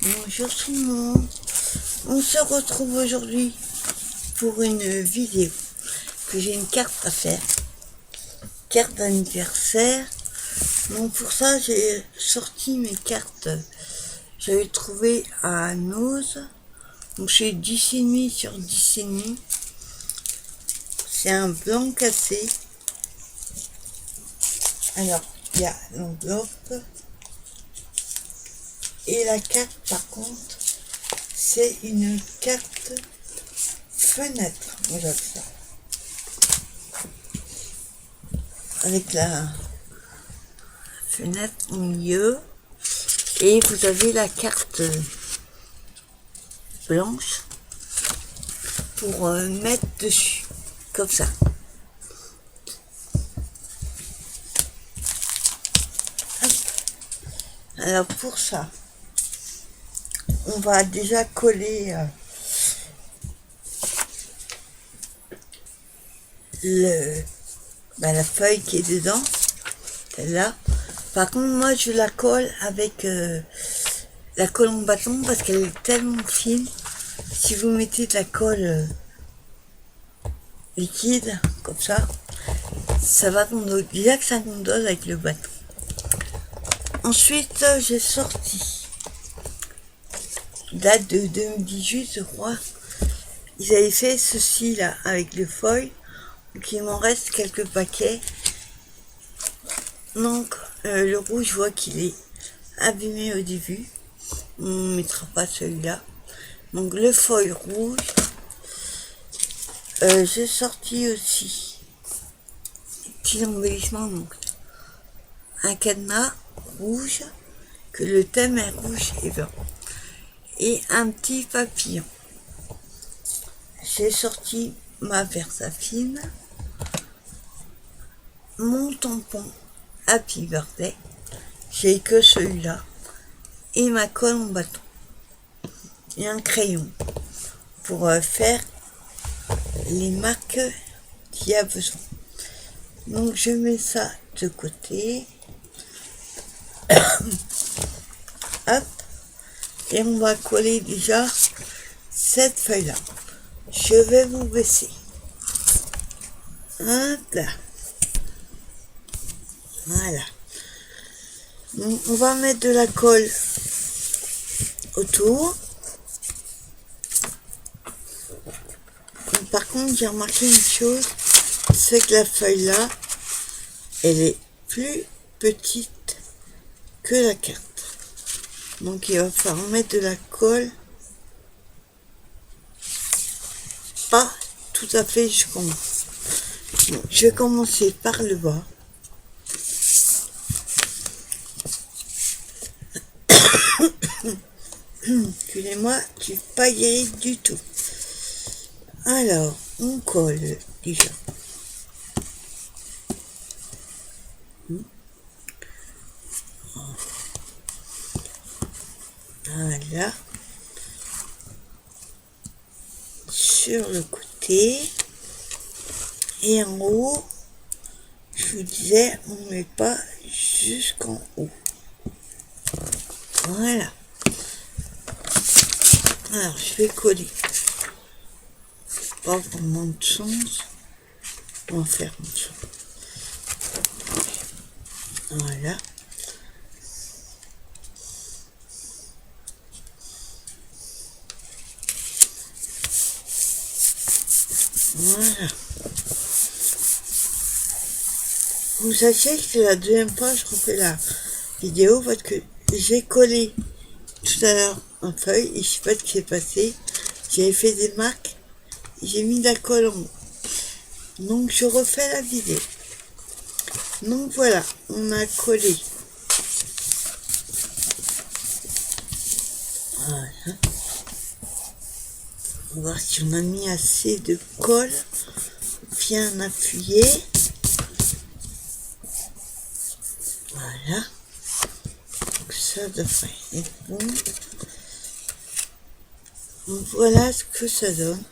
Bonjour tout le monde, on se retrouve aujourd'hui pour une vidéo que j'ai une carte à faire, carte d'anniversaire. Donc pour ça j'ai sorti mes cartes, j'avais trouvé à Nose, donc c'est 10,5 sur 10,5, c'est un blanc cassé. Alors il y a l'enveloppe et la carte par contre c'est une carte fenêtre, regarde ça, avec la fenêtre au milieu, et vous avez la carte blanche pour mettre dessus, comme ça. Hop. Alors pour ça, on va déjà coller la feuille qui est dedans, celle-là. Par contre, moi, je la colle avec la colle en bâton parce qu'elle est tellement fine. Si vous mettez de la colle liquide, comme ça va gondoler. Déjà que ça gondole avec le bâton. Ensuite, j'ai sorti, date de 2018, je crois. Ils avaient fait ceci là avec le foil. Donc il m'en reste quelques paquets. Donc le rouge, je vois qu'il est abîmé au début. On ne mettra pas celui-là. Donc le foil rouge. J'ai sorti aussi petit embellissement, donc un cadenas rouge, que le thème est rouge et blanc, et un petit papillon. J'ai sorti ma Versafine, mon tampon Happy Birthday, j'ai que celui-là, et ma colle en bâton, et un crayon pour faire les marques qu'il y a besoin. Donc je mets ça de côté. Hop, et on va coller déjà cette feuille là. Je vais vous baisser. Hop là. Voilà. Donc, on va mettre de la colle autour. Donc, par contre, j'ai remarqué une chose, c'est que la feuille là, elle est plus petite que la carte. Donc il va falloir mettre de la colle pas tout à fait jusqu'en haut. Donc, je vais commencer par le bas. Excusez-moi, je suis pas guérie du tout. Alors, on colle déjà. Voilà. Sur le côté. Et en haut, je vous disais, on ne met pas jusqu'en haut. Voilà. Alors, je vais coller. Pas vraiment de sens. On va faire comme ça. Voilà. Voilà. Vous sachez que c'est la deuxième fois que je refais la vidéo parce que j'ai collé tout à l'heure en feuille et je sais pas ce qui s'est passé. J'avais fait des marques, j'ai mis de la colle en haut. Donc je refais la vidéo. Donc voilà, on a collé. Voilà. On va voir si on a mis assez de colle. Bien appuyer. Voilà. Donc ça devrait être bon. Donc voilà ce que ça donne.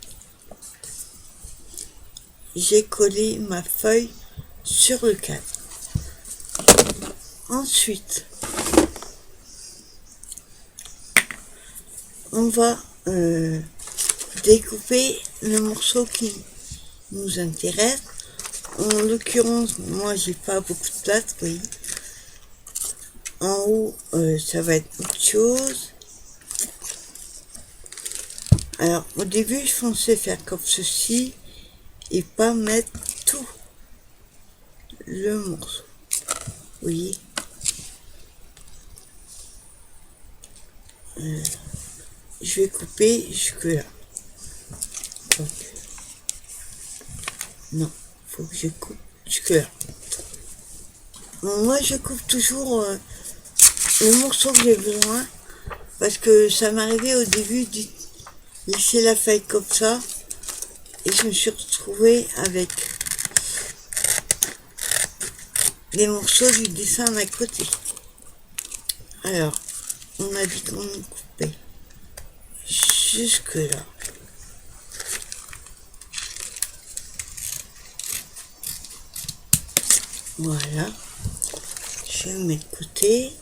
J'ai collé ma feuille sur le cadre. Ensuite, on va découper le morceau qui nous intéresse. En l'occurrence, moi j'ai pas beaucoup de place, vous voyez. En haut, ça va être autre chose. Alors, au début, je pensais faire comme ceci et pas mettre tout le morceau. Vous voyez. Je vais couper jusque là. Donc, non, faut que je coupe jusque là. Bon, moi, je coupe toujours le morceau que j'ai besoin parce que ça m'arrivait au début de laisser la feuille comme ça et je me suis retrouvée avec les morceaux du dessin à côté. Alors, on a dit qu'on coupait jusque là. Voilà. Je vais le mettre de côté.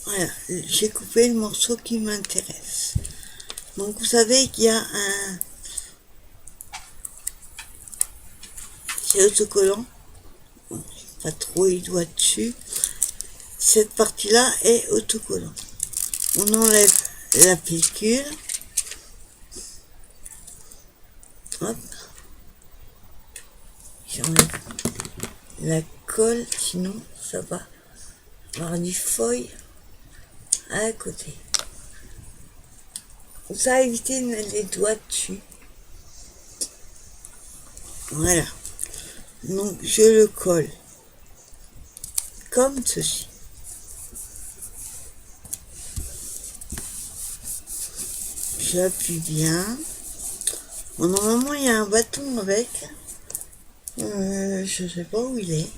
Voilà, j'ai coupé le morceau qui m'intéresse. Donc vous savez qu'il y a un... C'est autocollant. Bon, j'ai pas trop les doigts dessus. Cette partie-là est autocollant. On enlève la pellicule. Hop. J'enlève la colle, sinon ça va avoir du feuille à côté. Ça va éviter de mettre les doigts dessus. Voilà. Donc je le colle comme ceci. J'appuie bien. Bon, normalement il y a un bâton avec. Je sais pas où il est.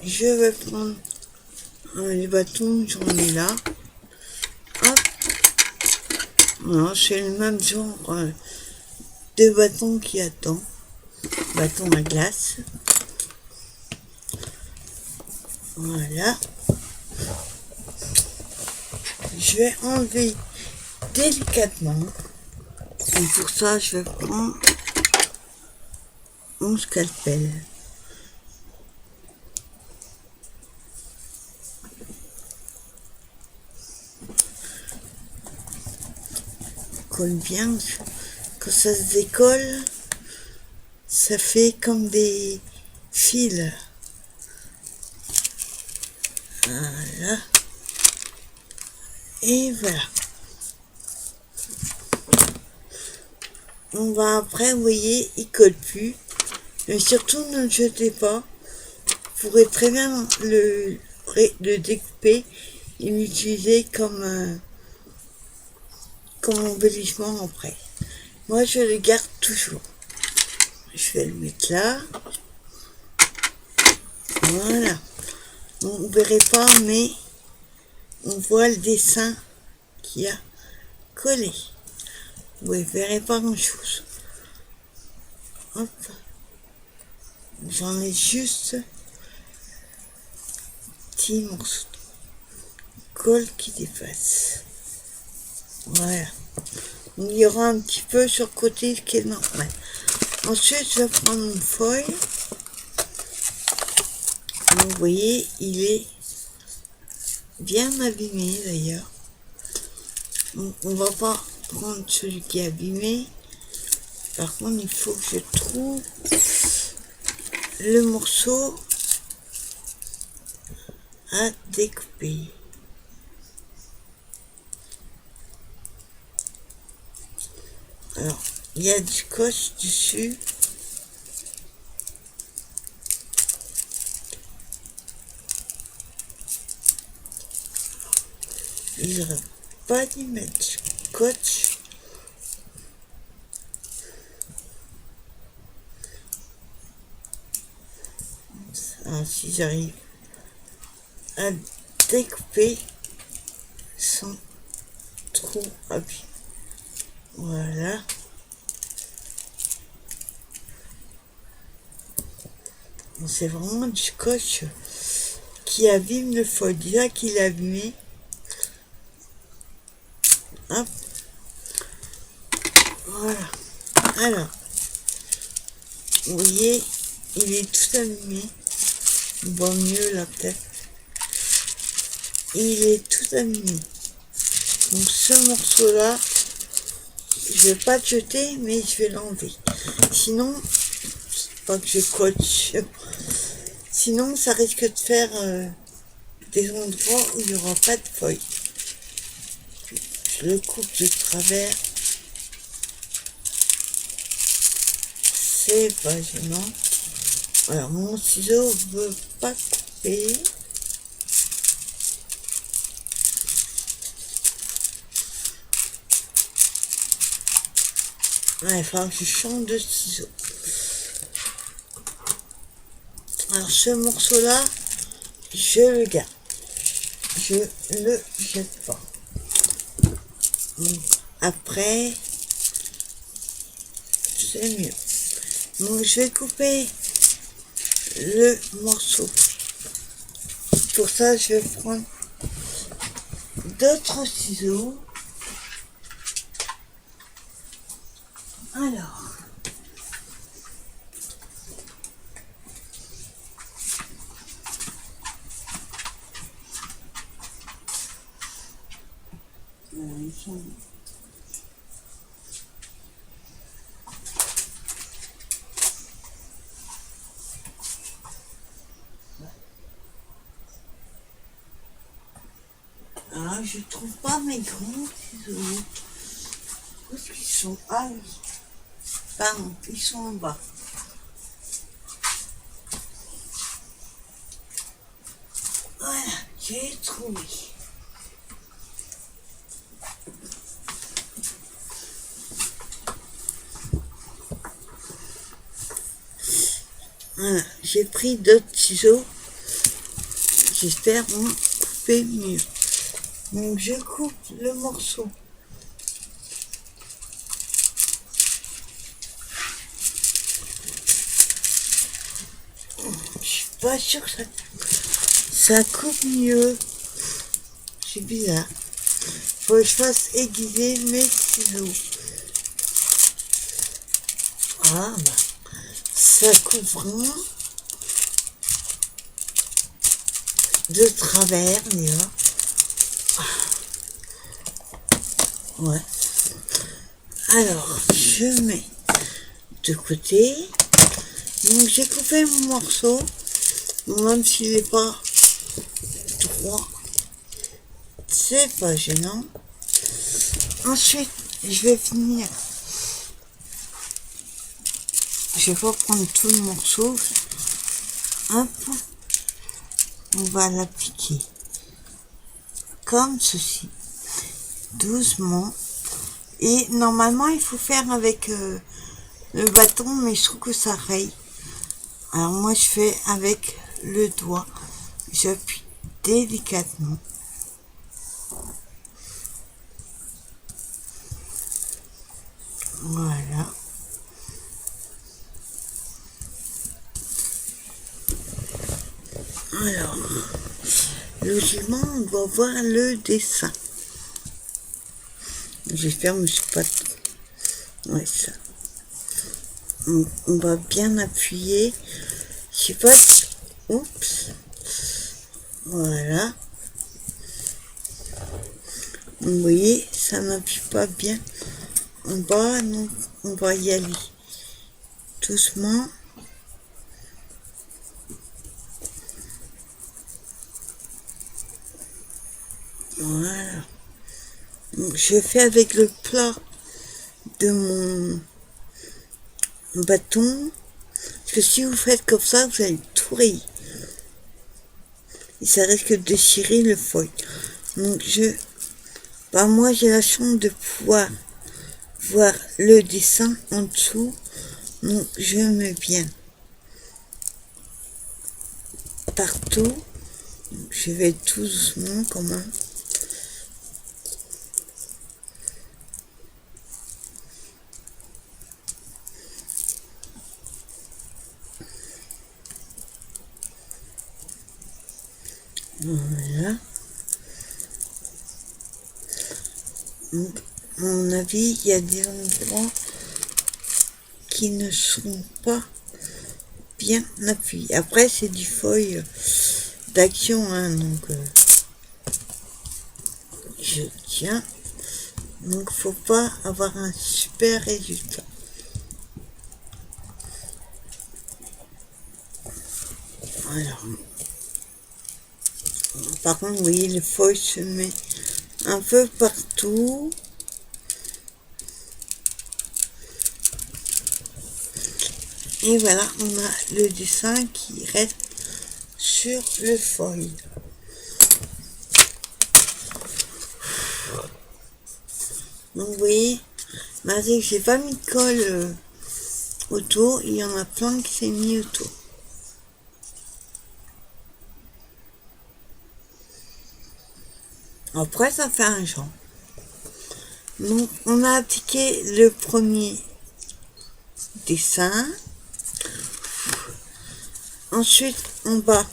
Je vais prendre les bâtons, j'en ai là. Hop. Non, c'est le même genre de bâton qui attend. Bâton à glace. Voilà. Je vais enlever délicatement. Et pour ça, je vais prendre mon scalpel. Colle bien. Quand ça se décolle, ça fait comme des fils. Voilà. Et voilà. On va après, vous voyez, il colle plus. Mais surtout, ne le jetez pas. Vous pourrez très bien le découper et l'utiliser comme embellissement après. Moi, je le garde toujours. Je vais le mettre là. Voilà. Bon, vous ne verrez pas, mais on voit le dessin qui a collé. Vous ne verrez pas grand-chose. Hop. J'en ai juste petit morceau de colle qui dépasse. Voilà. Il y aura un petit peu sur le côté qui est normal. Ensuite, je vais prendre une feuille. Donc, vous voyez, il est bien abîmé d'ailleurs. Donc, on va pas prendre celui qui est abîmé. Par contre, il faut que je trouve le morceau à découper. Alors, il y a du scotch dessus. Il n'aurait pas dû mettre scotch. Alors, si j'arrive à découper sans trop abîmer. Voilà. C'est vraiment du scotch qui abîme le feuille. Déjà qu'il est abîmé. Hop. Voilà. Alors, vous voyez, il est tout abîmé. On voit mieux là peut-être. Il est tout abîmé. Donc ce morceau-là, je vais pas le jeter, mais je vais l'enlever. Sinon, pas que je coach. Sinon, ça risque de faire des endroits où il n'y aura pas de feuilles. Je le coupe de travers. C'est pas gênant. Alors, mon ciseau veut pas couper. Ouais, il faut que je change de ciseau. Alors, ce morceau-là, je le garde. Je le jette pas. Donc, après, c'est mieux. Donc, je vais couper le morceau. Pour ça, je vais prendre d'autres ciseaux. Alors, je trouve pas mes grands ciseaux. Où est-ce qu'ils sont? Ah oui. Pardon, ils sont en bas. Voilà, j'ai trouvé. Voilà, j'ai pris d'autres ciseaux. J'espère vont couper mieux. Donc je coupe le morceau. Je suis pas sûre que ça coupe mieux. C'est bizarre. Faut que je fasse aiguiser mes ciseaux. Ah bah, ça coupe vraiment de travers, là. Ouais. Alors, je mets de côté. Donc j'ai coupé mon morceau. Même s'il n'est pas droit, c'est pas gênant. Ensuite, je vais finir. Je vais pas prendre tout le morceau. Hop. On va l'appliquer comme ceci. Doucement. Et normalement, il faut faire avec le bâton, mais je trouve que ça raye. Alors moi, je fais avec le doigt. J'appuie délicatement. Voilà. Alors, logiquement, on va voir le dessin. J'espère que je ne suis pas... Ouais, ça. On va bien appuyer. Je sais pas... Oups. Voilà. Vous voyez, ça n'appuie pas bien en bas, donc on va y aller doucement. Voilà. Donc, je fais avec le plat de mon bâton, parce que si vous faites comme ça, vous allez tout rayer. Et ça risque de déchirer le feuille. Donc moi j'ai la chance de pouvoir voir le dessin en dessous. Donc je mets bien partout. Donc, je vais tout doucement quand même. Voilà. Donc, à mon avis, il y a des endroits qui ne sont pas bien appuyés. Après, c'est du feuille d'action, hein, donc je tiens. Donc, faut pas avoir un super résultat. Alors, par contre, vous voyez, le feuille se met un peu partout. Et voilà, on a le dessin qui reste sur le feuille. Donc vous voyez, malgré que j'ai pas mis de colle autour, il y en a plein qui s'est mis autour. Après, ça fait un genre. Donc, on a appliqué le premier dessin. Ensuite, en bas,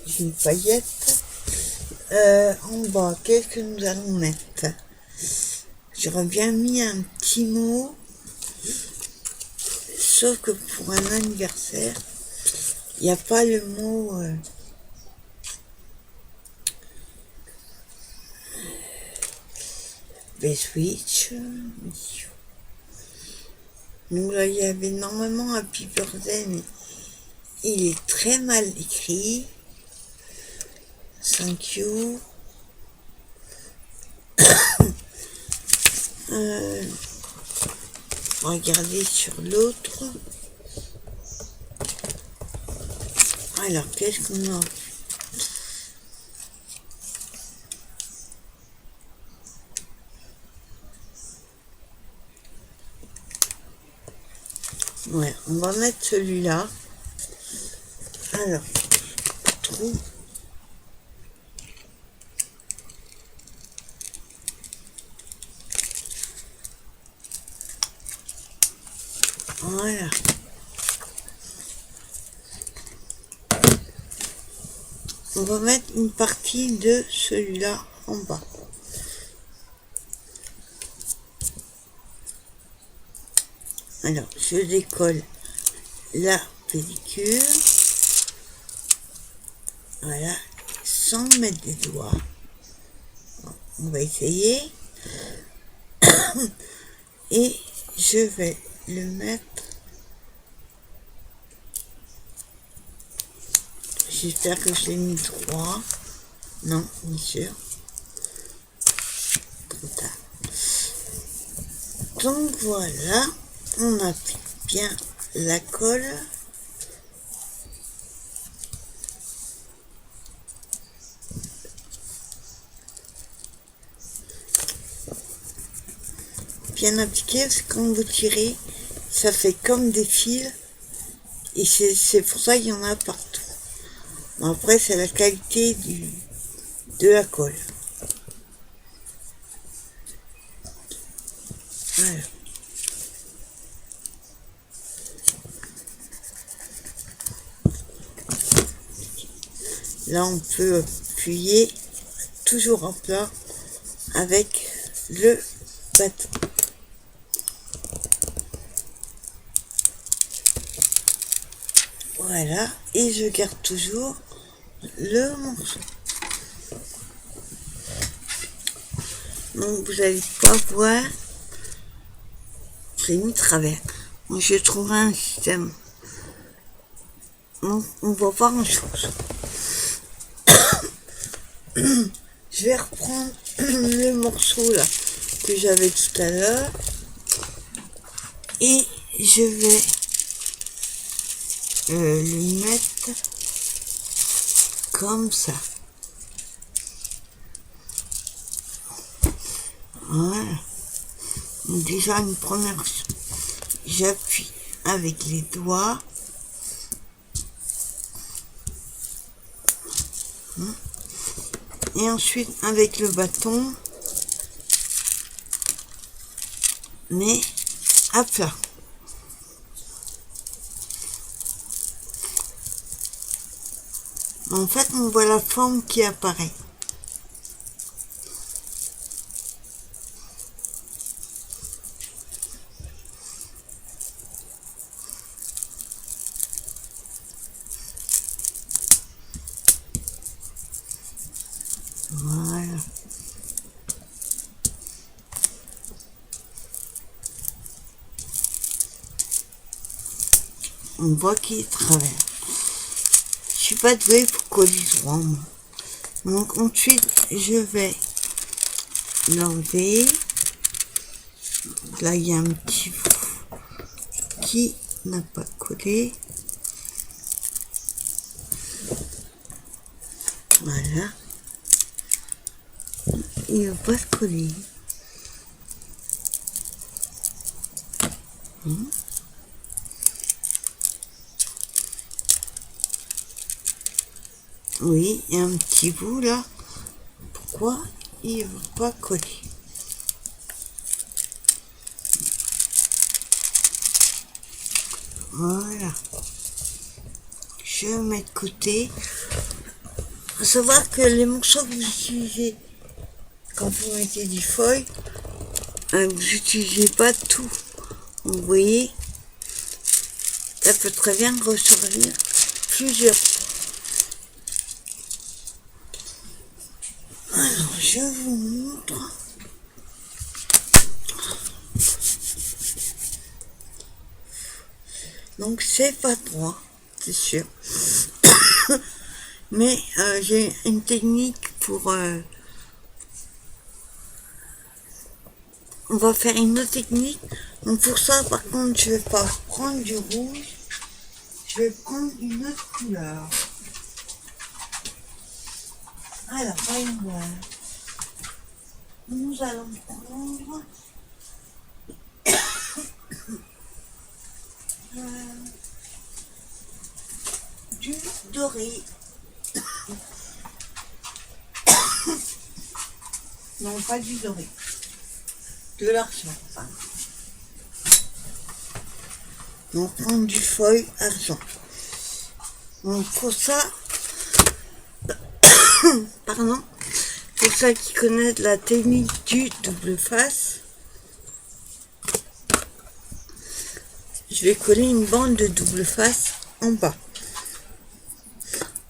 j'ai une paillette. En bas, qu'est-ce que nous allons mettre? J'aurais bien mis un petit mot. Sauf que pour un anniversaire, il n'y a pas le mot... Switch. Donc là, il y avait normalement Happy Birthday, mais il est très mal écrit. Thank you. Regardez sur l'autre. Alors, qu'est-ce qu'on a? Ouais, on va mettre celui-là. Alors, trou. Voilà. On va mettre une partie de celui-là en bas. Alors, je décolle la pellicule. Voilà, sans mettre des doigts. On va essayer. Et je vais le mettre. J'espère que je l'ai mis droit. Non, bien sûr. Trop tard. Donc voilà, on applique bien la colle. Bien appliqué, parce que quand vous tirez, ça fait comme des fils. Et c'est pour ça qu'il y en a partout. Bon, après, c'est la qualité de la colle. Voilà. Là, on peut appuyer toujours en plat avec le bâton. Voilà, et je garde toujours le morceau. Donc vous n'allez pas voir, j'ai mis travers. Donc je trouverai un système. Donc on voit pas grand chose. Je vais reprendre le morceau là que j'avais tout à l'heure et je vais le mettre comme ça. Voilà. Donc déjà une première, j'appuie avec les doigts. Et ensuite avec le bâton, mais à plat. En fait, on voit la forme qui apparaît. Voilà. On voit qu'il est travers. Je suis pas douée pour coller droit, moi. Donc ensuite, je vais l'enlever. Là, il y a un petit bout qui n'a pas collé. Voilà. Il va pas se coller. Oui, il y a un petit bout là. Pourquoi il ne veut pas coller? Voilà. Je mets de côté. Il faut savoir que les morceaux que vous utilisez quand vous mettez du foil, vous n'utilisez pas tout. Vous voyez, ça peut très bien ressortir plusieurs fois. Alors, je vous montre. Donc, c'est pas droit, c'est sûr. Mais j'ai une technique pour... on va faire une autre technique. Donc, pour ça, par contre, je vais pas prendre du rouge. Je vais prendre une autre couleur. Alors, voyons voir. Nous allons prendre du doré. Non, pas du doré. De l'argent. Enfin. On prend du feuille argent. Donc pour ça, pardon, pour ceux qui connaissent la technique du double face, je vais coller une bande de double face en bas.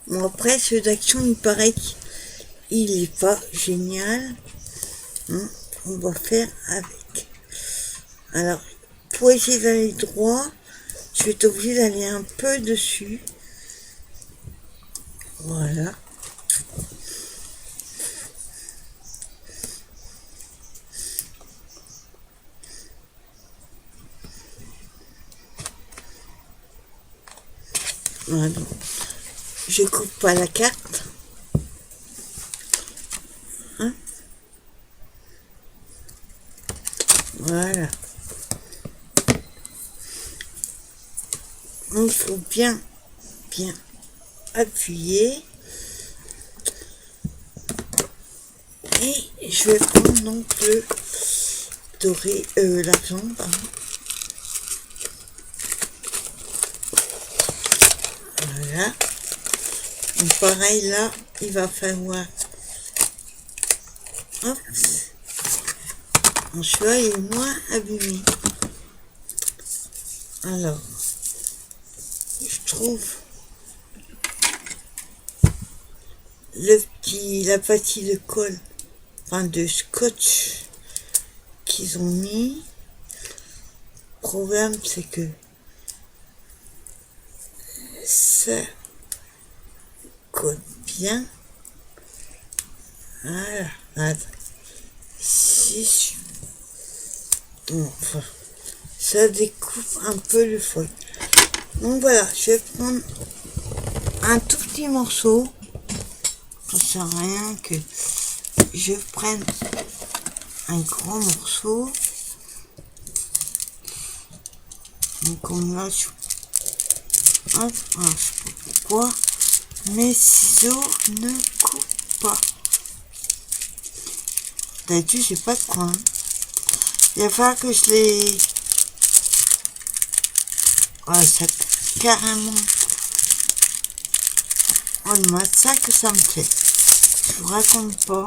Bon, après, ce d'action, il paraît qu'il n'est pas génial. On va faire avec. Alors, pour essayer d'aller droit, je vais être obligée d'aller un peu dessus. Voilà. Voilà. Je coupe pas la carte. Hein? Voilà. Il faut bien appuyer. Et je vais prendre donc le doré, l'argent, pardon. Voilà. Donc pareil là, il va falloir... Hop. Mon choix est moins abîmé. Alors, je trouve la partie de colle, enfin de scotch qu'ils ont mis. Le problème, c'est que ça colle bien. Voilà. Si enfin, ça découpe un peu le foil. Donc voilà, je vais prendre un tout petit morceau. Ça sert à rien que je prenne un grand morceau. Donc comme là, hop, je sais pas pourquoi mes ciseaux ne coupent pas. D'habitude, j'ai pas de coin. Il va falloir que je les... Ouais, ça carrément Oh, le matin que ça me fait. Je vous raconte pas.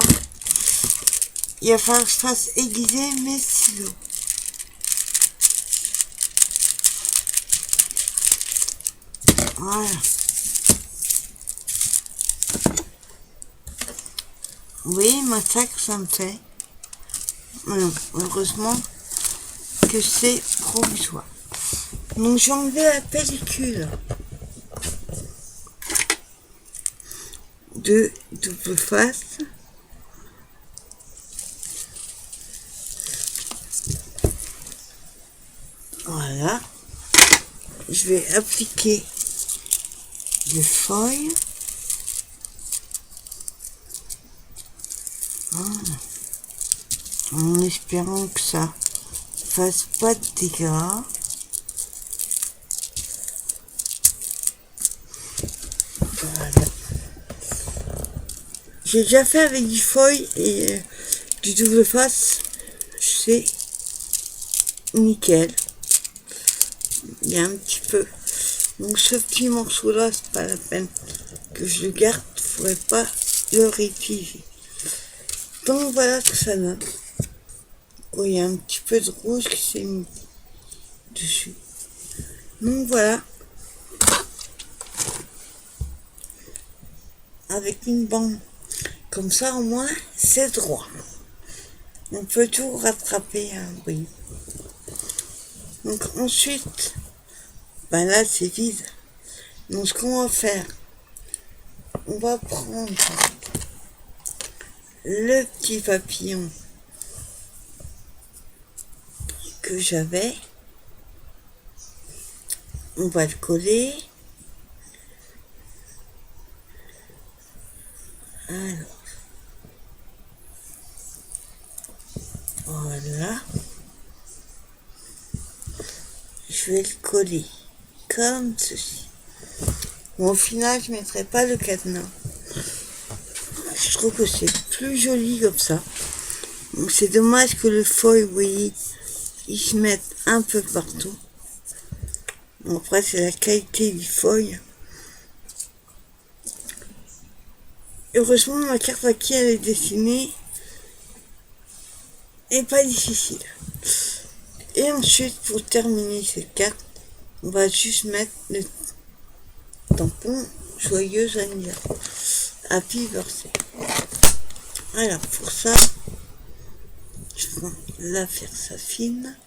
Il va falloir que je fasse aiguiser mes stylos. Voilà. Oui, le matin que ça me fait. Heureusement que c'est provisoire. Donc j'ai enlevé la pellicule de double face. Voilà. Je vais appliquer des feuilles. Voilà. En espérant que ça fasse pas de dégâts. Voilà. J'ai déjà fait avec du feuille et du double face. C'est nickel. Il y a un petit peu. Donc ce petit morceau là, c'est pas la peine que je le garde. Il ne faudrait pas le réutiliser. Donc voilà ce que ça donne. Oh, il y a un petit peu de rouge qui s'est mis dessus. Donc voilà. Avec une bande. Comme ça au moins c'est droit. On peut tout rattraper, hein, oui. Donc ensuite, ben là c'est vide. Donc ce qu'on va faire, on va prendre le petit papillon que j'avais. On va le coller. Alors, voilà. Je vais le coller comme ceci. Bon, au final, je ne mettrai pas le cadenas. Je trouve que c'est plus joli comme ça. Donc c'est dommage que le feuille, vous voyez, il se mette un peu partout. Bon, après, c'est la qualité du feuille. Heureusement, ma carte à qui elle est dessinée et pas difficile. Et ensuite, pour terminer cette carte, on va juste mettre le tampon joyeux anniversaire. Happy birthday. Alors, pour ça, je prends la faire fine.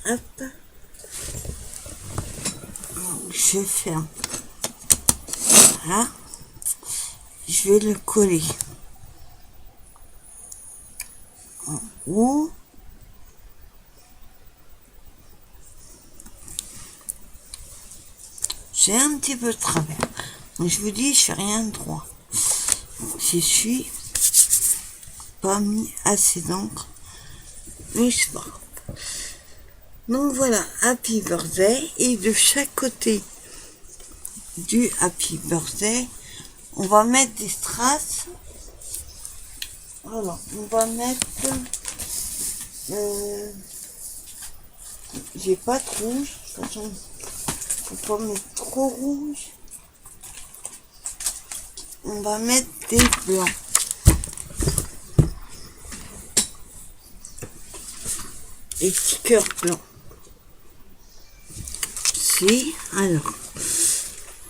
Hop. Je ferme. Voilà. Je vais le coller en haut. J'ai un petit peu de travers. Donc je vous dis, je fais rien de droit. Je suis pas mis assez d'encre. Mais c'est pas grave. Donc voilà, Happy Birthday. Et de chaque côté du Happy Birthday, on va mettre des strass. Voilà, on va mettre... j'ai pas de rouge. De toute façon, faut pas mettre trop rouge. On va mettre des blancs. Des petits cœurs blancs. Si, alors,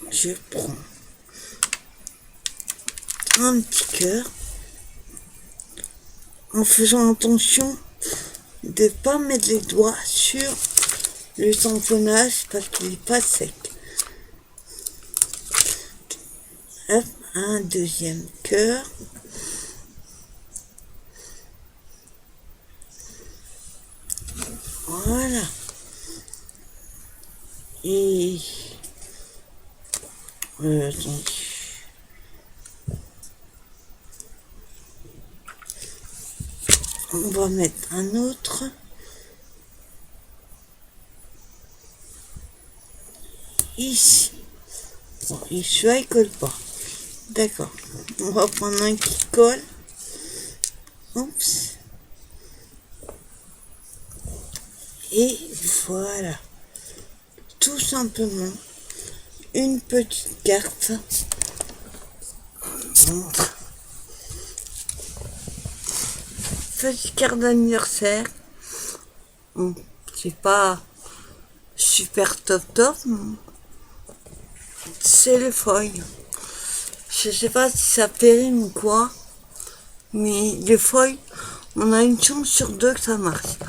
je prends un petit cœur en faisant attention de ne pas mettre les doigts sur le tamponnage parce qu'il n'est pas sec. Hop, un deuxième cœur. Voilà. Et attendez. On va mettre un autre. Ici. Bon, et celui-là, il colle pas. D'accord. On va prendre un qui colle. Oups. Et voilà. tout simplement une petite carte. Petite carte d'anniversaire. Bon, c'est pas super top, c'est le foil. Je sais pas si ça périme ou quoi, mais le foil, on a une chance sur deux que ça marche.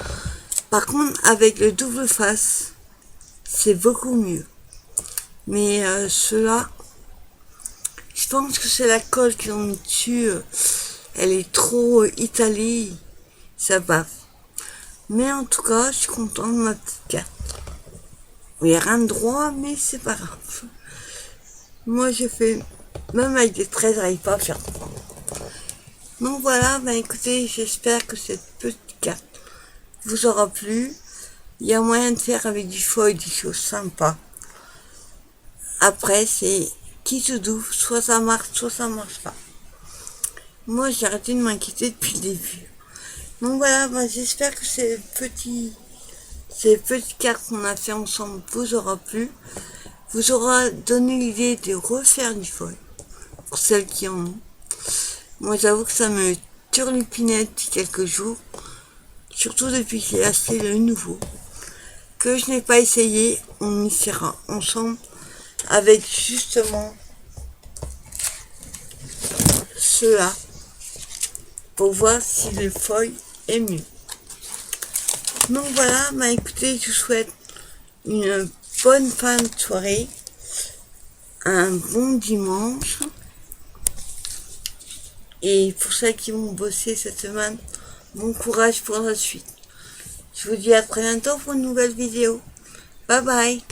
Par contre, avec le double face, c'est beaucoup mieux. Mais ceux-là, je pense que c'est la colle qu'ils ont mis dessus. Elle est trop Italie, ça bave. Mais en tout cas, je suis content de ma petite carte. Il n'y a rien de droit, mais c'est pas grave. Moi, j'ai fait, même avec des 13, j'arrive pas à faire ça. Donc voilà, écoutez, j'espère que cette petite carte vous aura plu. Il y a moyen de faire avec du foil des choses sympas. Après, c'est qui se douve, soit ça marche pas. Moi, j'ai arrêté de m'inquiéter depuis le début. Donc voilà, j'espère que ces petites cartes qu'on a fait ensemble vous aura plu. Vous aura donné l'idée de refaire du foil pour celles qui en ont. Moi, j'avoue que ça me turlupinait depuis quelques jours, surtout depuis que j'ai acheté le nouveau, que je n'ai pas essayé. On essaiera ensemble avec justement ceux-là pour voir si le foil est mieux. Donc voilà, écoutez, je vous souhaite une bonne fin de soirée, un bon dimanche, et pour ceux qui vont bosser cette semaine, bon courage pour la suite. Je vous dis à très bientôt pour une nouvelle vidéo. Bye bye.